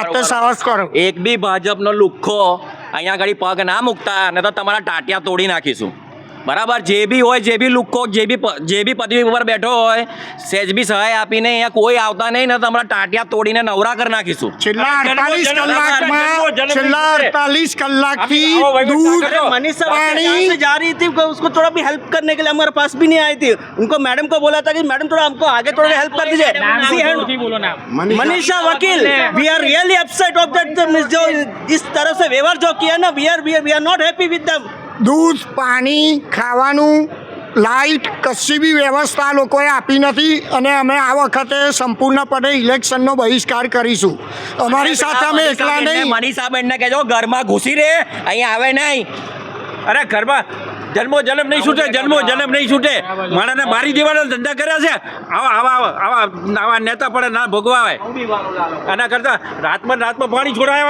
જાતે સાહસ કરો. એક બી ભાજપનો લુખ્ખો અહીંયા આગળ પગ ના મૂકતા ને તો તમારા ટાટિયા તોડી નાખીશું. બરાબર, જે બી હોય, જે બી લુખ્ખો, જે બી પદવી ઉપર બેઠો હોય, સેજ બી સહાય આપીને અહીંયા કોઈ આવતા નહીં ને તમારા ટાટિયા તોડીને નવરા કરી નાખીશું. છેલ્લા 48 કલાકથી दूध मनीषा पानी से जा रही थी, उसको थोड़ा भी हेल्प करने के लिए हमारे पास भी नहीं आई थी. उनको मैडम को बोला था कि मैडम थोड़ा हमको आगे थोड़ा हेल्प कर दीजिए. Manisha Vakil, we are really upset of that. जो इस तरह से व्यवहार जो किया ना, we are not happy with them. दूध पानी ખાવાનું લાઇટ કશી બી વ્યવસ્થા લોકોએ આપી નથી અને અમે આ વખતે સંપૂર્ણપણે ઇલેક્શનનો બહિષ્કાર કરીશું. અમારી સાથે અમે એકલા નહીં. મનીષાબેનને કહેજો ઘરમાં ઘૂસી રહે, અહીંયા આવે નહીં. અરે ઘરમાં જન્મ નહીં છૂટે, જન્મ નહીં છૂટે. માણસને મારી દેવાના ધંધા કર્યા છે. આવા નેતા પડે ના ભોગવાય. આના કરતા રાતમાં પાણી છોડાય.